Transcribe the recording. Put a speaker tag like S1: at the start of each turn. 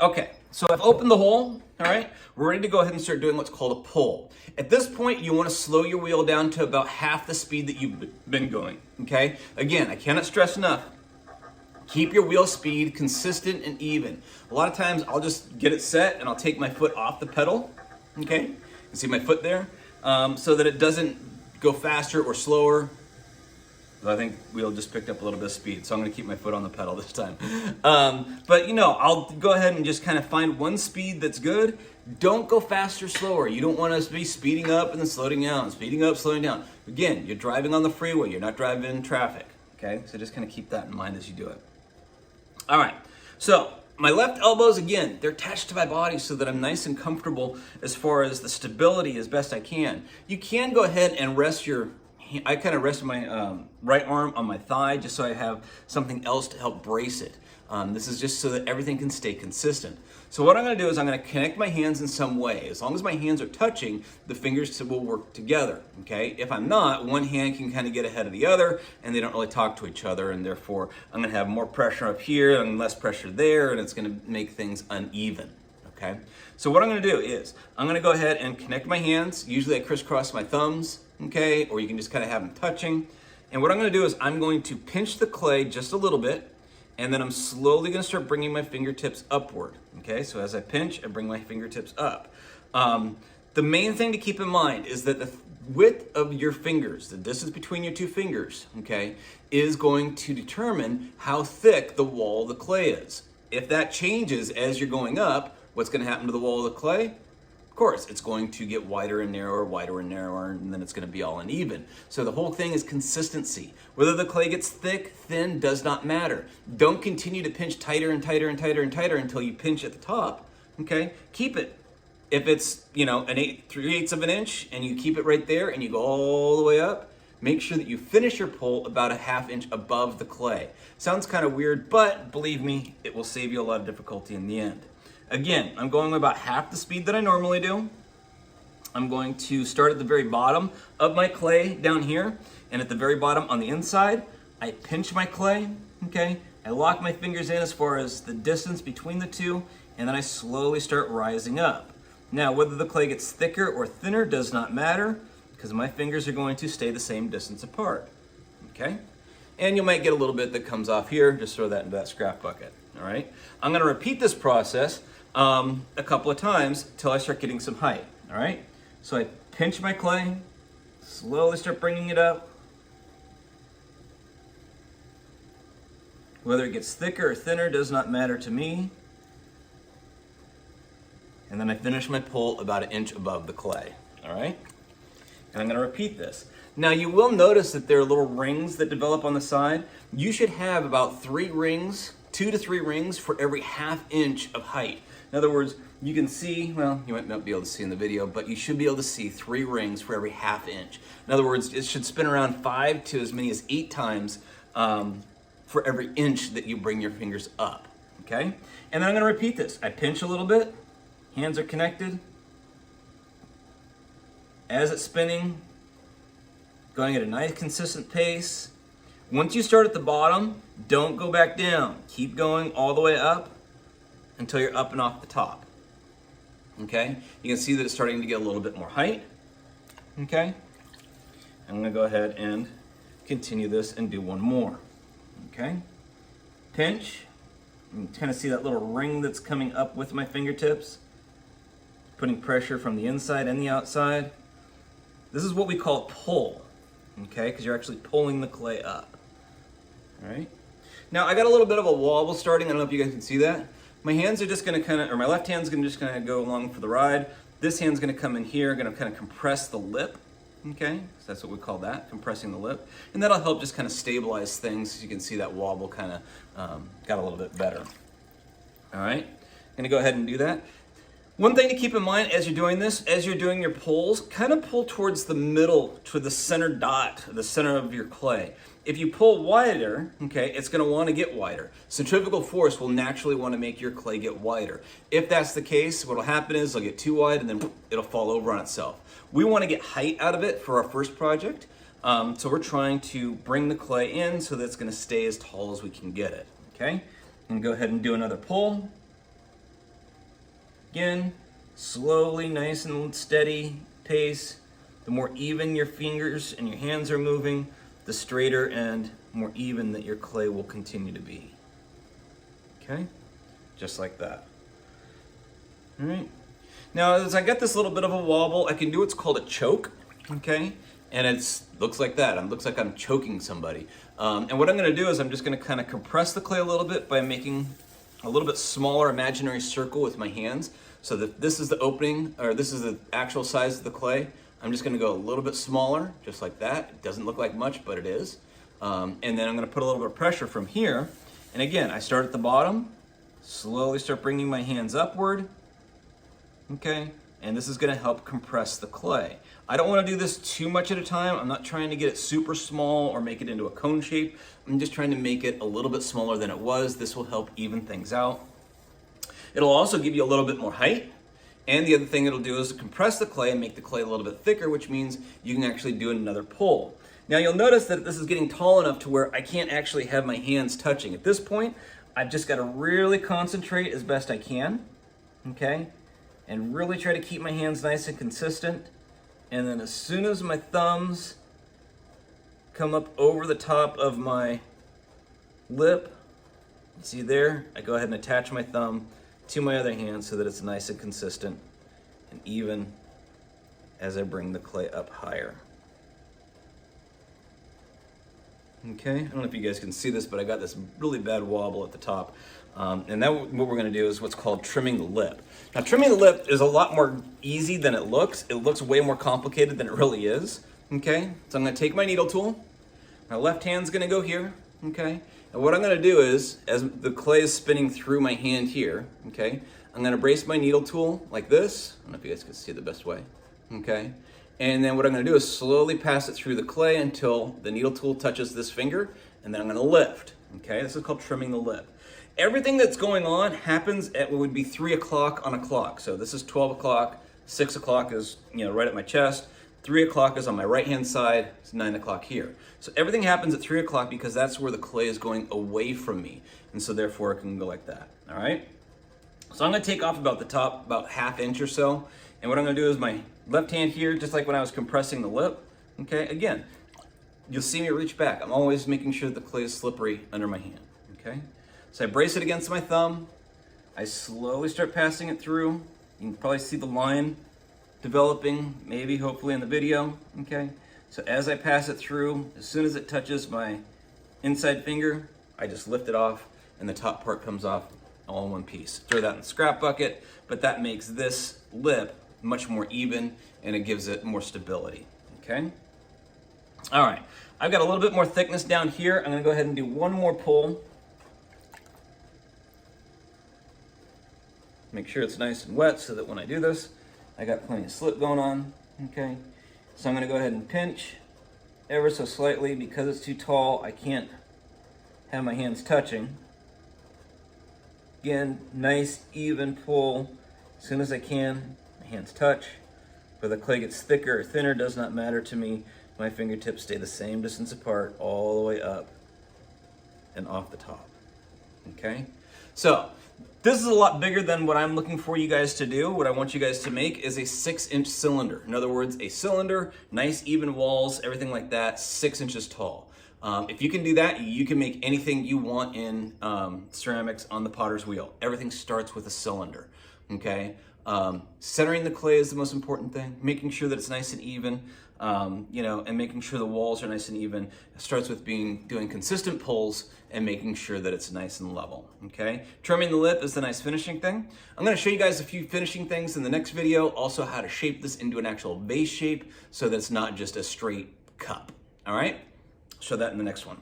S1: Okay, so I've opened the hole, all right? We're ready to go ahead and start doing what's called a pull. At this point, you want to slow your wheel down to about half the speed that you've been going, okay? Again, I cannot stress enough, keep your wheel speed consistent and even. A lot of times, I'll just get it set and I'll take my foot off the pedal, okay? You see my foot there? So that it doesn't go faster or slower. I think wheel just picked up a little bit of speed, so I'm gonna keep my foot on the pedal this time. But you know, I'll go ahead and just kind of find one speed that's good. Don't go faster, slower. You don't want to be speeding up and then slowing down, speeding up, slowing down. Again, you're driving on the freeway, you're not driving in traffic, okay? So just kind of keep that in mind as you do it. All right, so my left elbows, again, they're attached to my body so that I'm nice and comfortable as far as the stability as best I can. You can go ahead and rest I kind of rest my right arm on my thigh just so I have something else to help brace it. This is just so that everything can stay consistent. So what I'm going to do is I'm going to connect my hands in some way. As long as my hands are touching, the fingers will work together, okay? If I'm not, one hand can kind of get ahead of the other and they don't really talk to each other, and therefore I'm going to have more pressure up here and less pressure there, and it's going to make things uneven, okay? So what I'm going to do is I'm going to go ahead and connect my hands. Usually I crisscross my thumbs, okay? Or you can just kind of have them touching. And what I'm going to do is I'm going to pinch the clay just a little bit, and then I'm slowly going to start bringing my fingertips upward, okay? So as I pinch, I bring my fingertips up. The main thing to keep in mind is that the width of your fingers, the distance between your two fingers, okay, is going to determine how thick the wall of the clay is. If that changes as you're going up, what's going to happen to the wall of the clay? Of course, it's going to get wider and narrower, and then it's going to be all uneven. So the whole thing is consistency. Whether the clay gets thick, thin, does not matter. Don't continue to pinch tighter and tighter and tighter and tighter until you pinch at the top, okay? Keep it. If it's, you know, 3/8 of an inch and you keep it right there and you go all the way up, make sure that you finish your pull about a 1/2 inch above the clay. Sounds kind of weird, but believe me, it will save you a lot of difficulty in the end. Again, I'm going about half the speed that I normally do. I'm going to start at the very bottom of my clay down here, and at the very bottom on the inside, I pinch my clay, okay? I lock my fingers in as far as the distance between the two, and then I slowly start rising up. Now, whether the clay gets thicker or thinner does not matter, because my fingers are going to stay the same distance apart, okay? And you might get a little bit that comes off here. Just throw that into that scrap bucket, all right? I'm gonna repeat this process a couple of times till I start getting some height, all right? So I pinch my clay, slowly start bringing it up. Whether it gets thicker or thinner does not matter to me. And then I finish my pull about 1 inch above the clay, all right? And I'm gonna repeat this. Now you will notice that there are little rings that develop on the side. You should have about 3 rings, 2 to 3 rings for every 1/2 inch of height. In other words, you can see, well, you might not be able to see in the video, but you should be able to see 3 rings for every 1/2 inch. In other words, it should spin around 5 to as many as 8 times for every inch that you bring your fingers up, okay? And then I'm gonna repeat this. I pinch a little bit, hands are connected. As it's spinning, going at a nice consistent pace. Once you start at the bottom, don't go back down. Keep going all the way up until you're up and off the top, okay? You can see that it's starting to get a little bit more height, okay? I'm gonna go ahead and continue this and do one more, okay? Pinch, you can kind of see that little ring that's coming up with my fingertips, putting pressure from the inside and the outside. This is what we call pull, okay? Because you're actually pulling the clay up, all right? Now I got a little bit of a wobble starting. I don't know if you guys can see that. My hands are just gonna my left hand's gonna just kind of go along for the ride. This hand's gonna come in here, gonna kind of compress the lip, okay? So that's what we call that, compressing the lip. And that'll help just kind of stabilize things. So you can see that wobble kind of got a little bit better. All right, gonna go ahead and do that. One thing to keep in mind as you're doing this, as you're doing your pulls, kind of pull towards the middle, to the center dot, the center of your clay. If you pull wider, okay, it's gonna wanna get wider. Centrifugal force will naturally wanna make your clay get wider. If that's the case, what'll happen is it'll get too wide and then it'll fall over on itself. We wanna get height out of it for our first project. So we're trying to bring the clay in so that it's gonna stay as tall as we can get it, okay? And go ahead and do another pull. Again, slowly, nice and steady pace. The more even your fingers and your hands are moving, the straighter and more even that your clay will continue to be. Okay? Just like that. All right. Now, as I get this little bit of a wobble, I can do what's called a choke, okay? And it looks like that. It looks like I'm choking somebody. And what I'm gonna do is I'm just gonna kind of compress the clay a little bit by making a little bit smaller imaginary circle with my hands, so that this is the opening, or this is the actual size of the clay. I'm just gonna go a little bit smaller, just like that. It doesn't look like much, but it is. And then I'm gonna put a little bit of pressure from here. And again, I start at the bottom, slowly start bringing my hands upward, okay? And this is gonna help compress the clay. I don't wanna do this too much at a time. I'm not trying to get it super small or make it into a cone shape. I'm just trying to make it a little bit smaller than it was. This will help even things out. It'll also give you a little bit more height. And the other thing it'll do is compress the clay and make the clay a little bit thicker, which means you can actually do another pull. Now you'll notice that this is getting tall enough to where I can't actually have my hands touching. At this point, I've just gotta really concentrate as best I can, okay? And really try to keep my hands nice and consistent. And then as soon as my thumbs come up over the top of my lip, see there, I go ahead and attach my thumb to my other hand so that it's nice and consistent and even as I bring the clay up higher. Okay, I don't know if you guys can see this, but I got this really bad wobble at the top. And that what we're gonna do is what's called trimming the lip. Now, trimming the lip is a lot more easy than it looks. It looks way more complicated than it really is, okay? So I'm gonna take my needle tool. My left hand's gonna go here, okay? And what I'm gonna do is, as the clay is spinning through my hand here, okay, I'm gonna brace my needle tool like this. I don't know if you guys can see the best way, okay? And then what I'm gonna do is slowly pass it through the clay until the needle tool touches this finger, and then I'm gonna lift, okay? This is called trimming the lip. Everything that's going on happens at what would be 3 o'clock on a clock. So this is 12 o'clock, 6 o'clock is, right at my chest, 3 o'clock is on my right-hand side, it's 9 o'clock here. So everything happens at 3 o'clock because that's where the clay is going away from me. And so therefore it can go like that, all right? So I'm gonna take off about the top, about ½ inch or so. And what I'm gonna do is my left hand here, just like when I was compressing the lip, okay? Again, you'll see me reach back. I'm always making sure the clay is slippery under my hand, okay? So I brace it against my thumb. I slowly start passing it through. You can probably see the line developing, maybe, hopefully in the video, okay? So as I pass it through, as soon as it touches my inside finger, I just lift it off and the top part comes off all in one piece. Throw that in the scrap bucket, but that makes this lip much more even and it gives it more stability, okay? All right, I've got a little bit more thickness down here. I'm gonna go ahead and do one more pull. Make sure it's nice and wet so that when I do this, I got plenty of slip going on, okay? So I'm gonna go ahead and pinch ever so slightly. Because it's too tall, I can't have my hands touching. Again, nice even pull. As soon as I can, my hands touch. Whether the clay gets thicker or thinner does not matter to me. My fingertips stay the same distance apart all the way up and off the top, okay? So, this is a lot bigger than what I'm looking for you guys to do. What I want you guys to make is a 6-inch cylinder. In other words, a cylinder, nice even walls, everything like that, 6 inches tall. If you can do that, you can make anything you want in ceramics on the potter's wheel. Everything starts with a cylinder, okay? Centering the clay is the most important thing. Making sure that it's nice and even, and making sure the walls are nice and even. It starts with doing consistent pulls and making sure that it's nice and level, okay? Trimming the lip is the nice finishing thing. I'm gonna show you guys a few finishing things in the next video, also how to shape this into an actual vase shape so that it's not just a straight cup, all right? Show that in the next one.